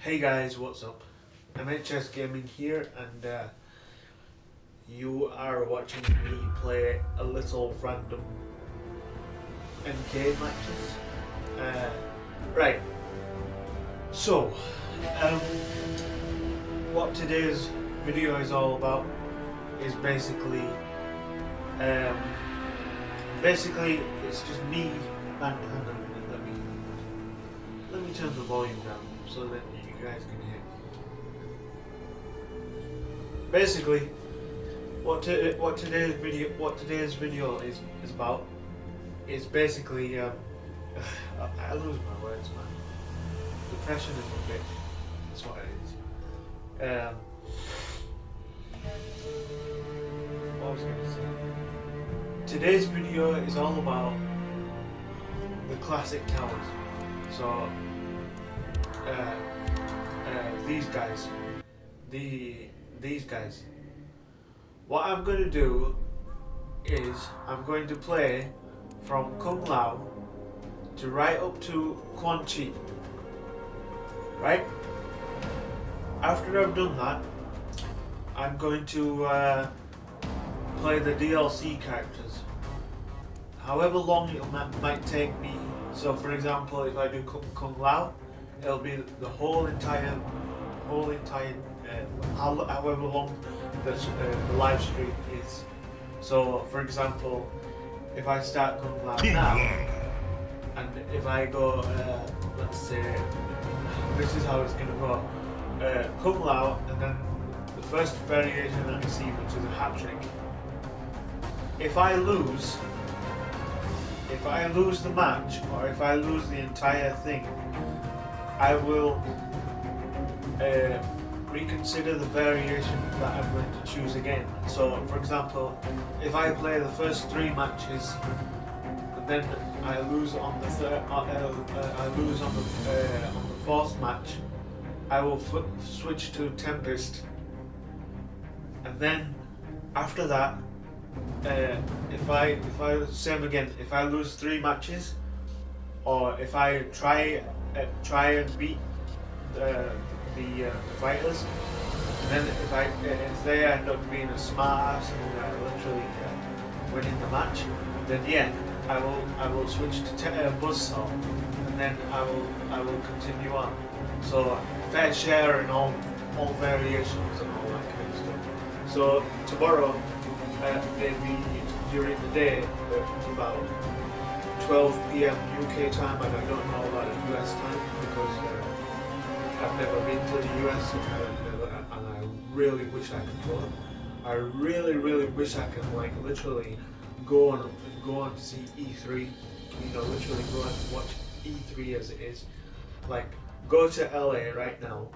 Hey guys, what's up? MHS Gaming here, and you are watching me play a little random MK matches. Right, so what today's video is all about is basically it's just me and hang on a minute, let me turn the volume down so that you guys can hear. Basically, what today's video is about is basically I lose my words, man. Depression is a bitch. That's what it is. What was I going to say? Today's video is all about the classic towers. So these guys. What I'm going to do is I'm going to play from Kung Lao to right up to Quan Chi. Right? After I've done that, I'm going to play the DLC characters. However long it might take me. So, for example, if I do Kung Lao, it'll be the whole entire however long the live stream is. So, for example, if I start Kung Lao now, and if I go, let's say, this is how it's gonna go: Kung Lao, and then the first variation that I see, which is a hat trick. If I lose the match, or if I lose the entire thing, I will reconsider the variation that I'm going to choose again. So, for example, if I play the first 3 matches, and then I lose on the fourth match, I will switch to Tempest, and then after that, if I same again, if I lose 3 matches, or if I try and beat the fighters, and then if they end up being a smart ass and literally winning the match, then yeah, I will switch to Buzzsaw, and then I will continue on. So fair share in all variations and all that kind of stuff. So tomorrow, maybe during the day, about 12 p.m. UK time, and I don't know about US time because I've never been to the US, and I really wish I could go. I really wish I could literally go on to see E3. Literally go and watch E3 as it is. Go to LA right now.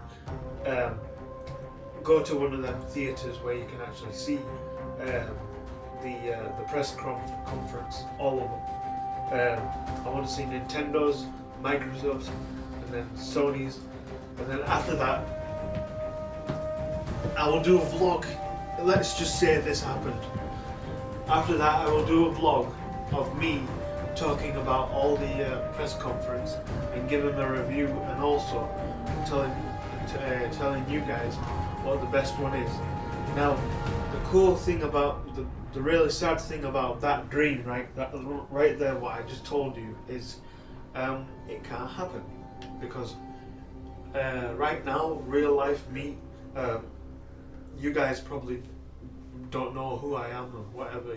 Go to one of them theaters where you can actually see the press conference, all of them. I want to see Nintendo's, Microsoft's, and then Sony's, and then after that, I will do a vlog. Let's just say this happened. After that, I will do a vlog of me talking about all the press conference and giving a review, and also telling you guys what the best one is. Now, the cool thing about the really sad thing about that dream, right there, what I just told you, is it can't happen, because right now, real life me, you guys probably don't know who I am or whatever.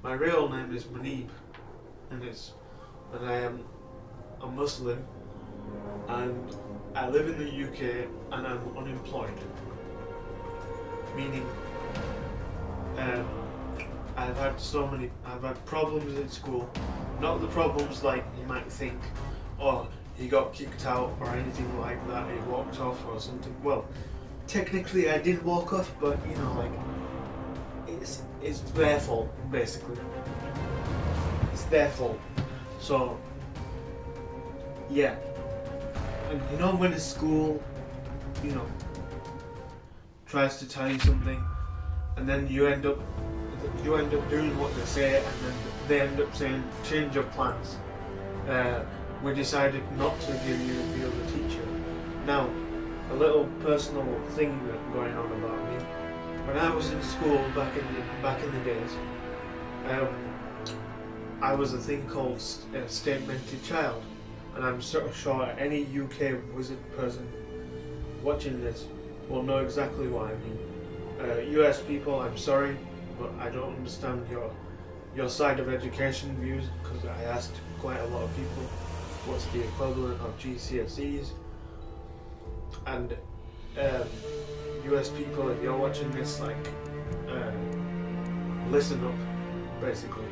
My real name is Munib, and I am a Muslim, and I live in the UK, and I'm unemployed. Meaning, I've had problems in school. Not the problems like you might think, oh, he got kicked out or anything like that, he walked off or something. Well, technically I did walk off, but it's their fault, basically. It's their fault. So, yeah. And when a school, tries to tell you something, and then you end up doing what they say, and then they end up saying, change your plans. We decided not to give you the other teacher. Now, a little personal thing going on about me. When I was in school back in the days, I was a thing called state-mentored child, and I'm sort of sure any UK wizard person watching this will know exactly what I mean. US people, I'm sorry, but I don't understand your side of education views, because I asked quite a lot of people what's the equivalent of GCSEs, and US people, if you're watching this, like, listen up, basically.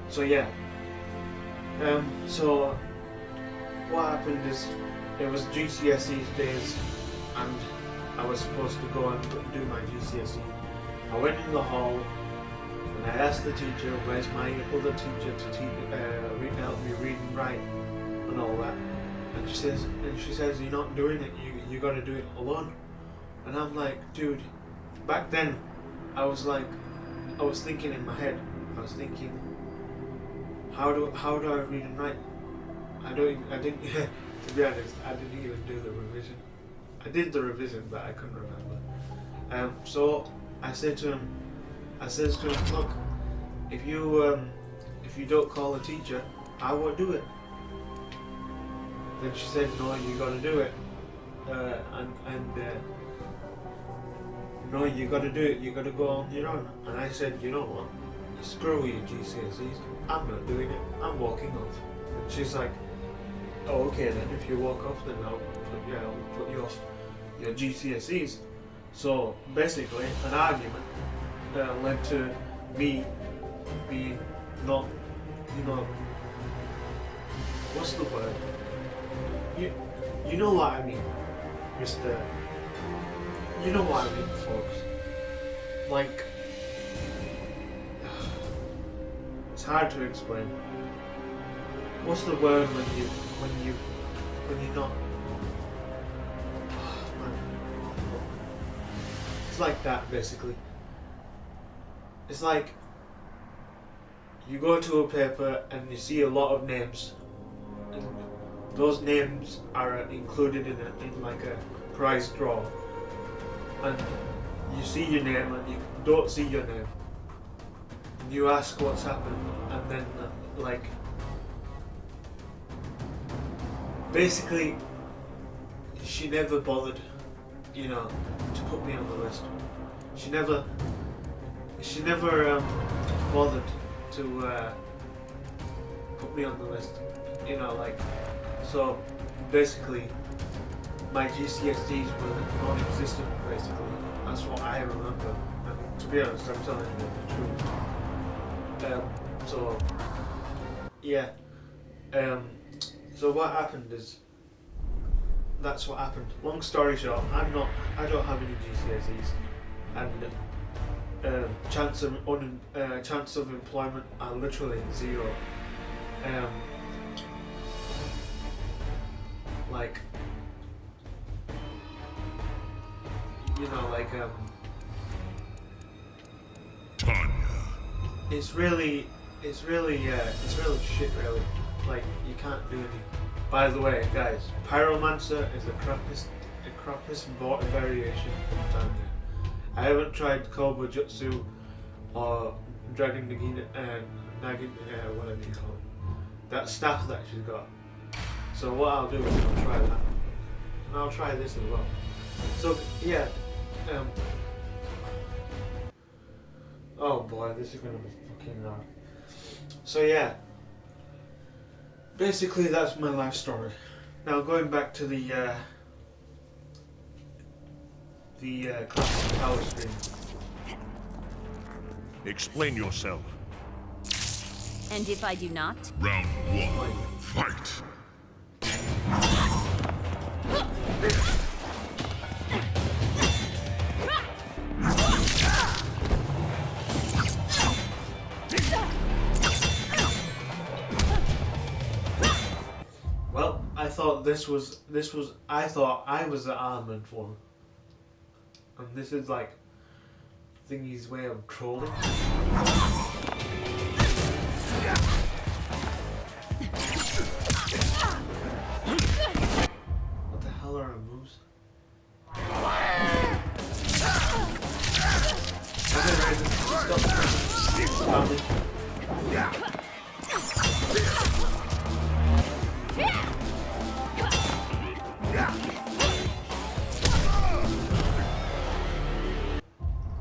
So yeah, so what happened is, it was GCSEs days, and I was supposed to go and do my GCSE. I went in the hall, and I asked the teacher, where's my other teacher to help me read and write, and all that. And she says, you're not doing it, you got to do it alone. And I'm like, dude, back then, I was thinking in my head, how do I read and write? I didn't, to be honest, I didn't even do the revision. I did the revision, but I couldn't remember. So I said to him, look, if you don't call a teacher, I won't do it. Then she said, no, you got to do it, no, you got to do it. You got to go on your own. And I said, you know what? Screw your GCSEs. I'm not doing it. I'm walking off. And she's like, oh, okay then. If you walk off, then I'll put you off your GCSEs. So basically, an argument led to me being not, what's the word? You know what I mean, Mr. You know what I mean, folks. Like, it's hard to explain. What's the word when you're not? Oh, man. It's like that, basically. It's like you go to a paper and you see a lot of names, and those names are included in like a prize draw, and you see your name and you don't see your name, and you ask what's happened, and then like basically she never bothered, to put me on the list. She never bothered to put me on the list, like, so basically my GCSEs were non-existent, basically. That's what I remember, and to be honest, I'm telling you the truth. So yeah, so what happened is, that's what happened. Long story short, I don't have any GCSEs, and chance of employment are literally zero. Like, it's really shit, really. Like, you can't do any. By the way, guys, Pyromancer is the crappiest variation of Tanya. I haven't tried Koba Jutsu or Dragon Nagina, whatever you call it. That staff that she's got. So what I'll do is I'll try that. And I'll try this as well. So yeah, oh boy, this is gonna be fucking hard. So yeah, basically that's my life story. Now going back to the classic power stream. Explain yourself. And if I do not? Round one, fight! Well, I thought I thought I was the armored one. And this is like Thingy's way of trolling. What the hell are her moves.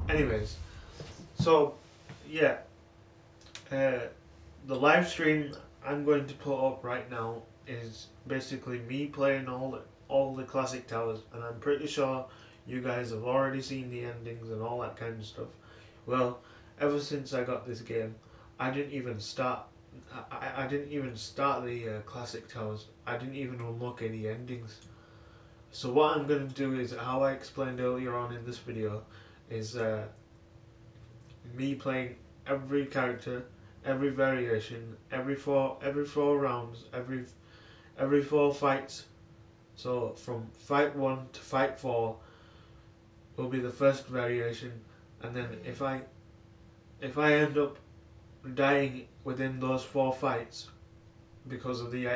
Anyways, so yeah, the live stream I'm going to put up right now is basically me playing all the classic towers, and I'm pretty sure you guys have already seen the endings and all that kind of stuff. Well, ever since I got this game, I didn't even start. I didn't even start the classic towers. I didn't even unlock any endings. So what I'm going to do is, how I explained earlier on in this video, is me playing every character, every variation, every four rounds, every 4 fights. So from fight 1 to fight 4 will be the first variation, and then if I end up dying within those 4 fights because of the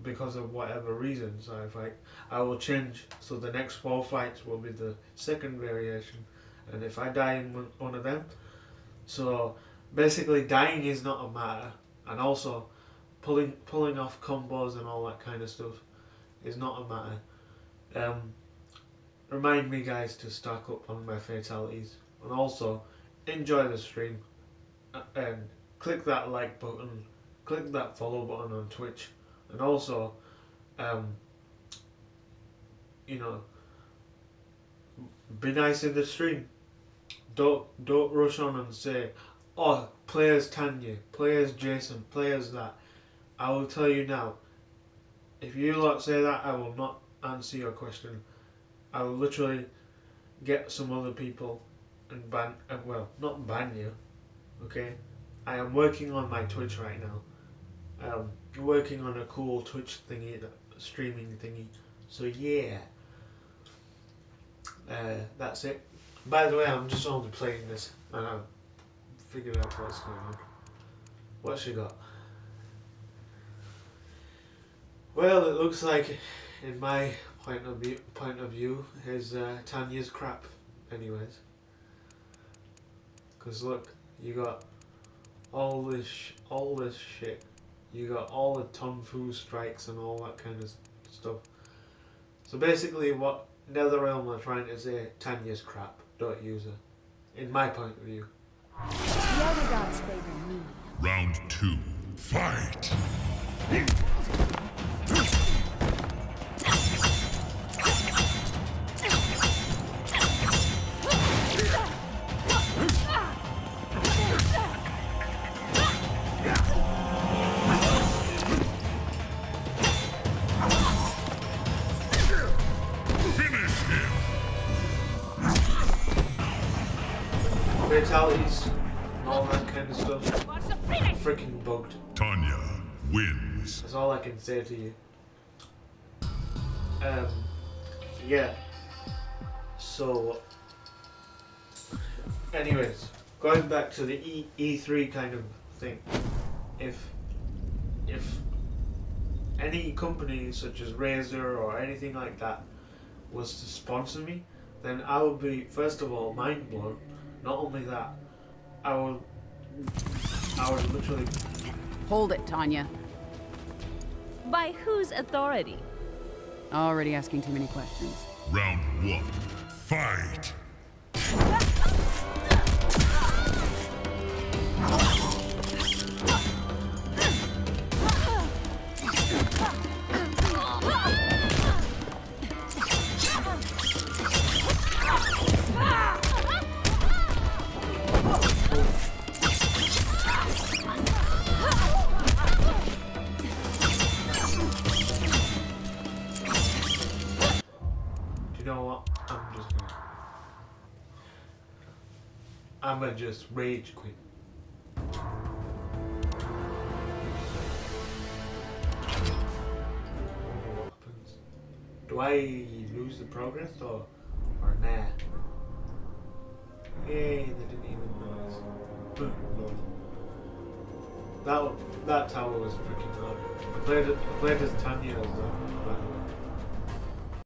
because of whatever reasons I will change. So the next 4 fights will be the second variation, and if I die in one of them, so basically dying is not a matter, and also pulling off combos and all that kind of stuff is not a matter. Remind me, guys, to stack up on my fatalities, and also enjoy the stream, and click that like button, click that follow button on Twitch, and also you know, be nice in the stream. Don't rush on and say, oh, players Tanya, players Jason, players that. I will tell you now, if you lot say that, I will not answer your question. I will literally get some other people and ban, well, not ban you, okay? I am working on my Twitch right now. Working on a cool Twitch thingy, streaming thingy. So yeah, that's it. By the way, I'm just only playing this, and I've figured out what's going on. What's she got? Well, it looks like, in my point of view, is Tanya's crap. Anyways, because look, you got all this shit. You got all the Tonfu strikes and all that kind of stuff. So basically, what NetherRealm are trying to say, Tanya's crap. Don't use her. In my point of view. The other gods favor me. Round 2. Fight! Fatalities and all that kind of stuff. Freaking bugged. Tanya wins. That's all I can say to you. Yeah. So, anyways, going back to the E3 kind of thing. If any company such as Razer or anything like that was to sponsor me, then I would be, first of all, mind blown. Not only that, I would literally... Hold it, Tanya. By whose authority? Already asking too many questions. Round 1. Fight! You know what? I'm gonna just rage quit. What happens? Do I lose the progress or nah? Yay, they didn't even notice. Lord. That tower was freaking hard. I played as Tanya as well.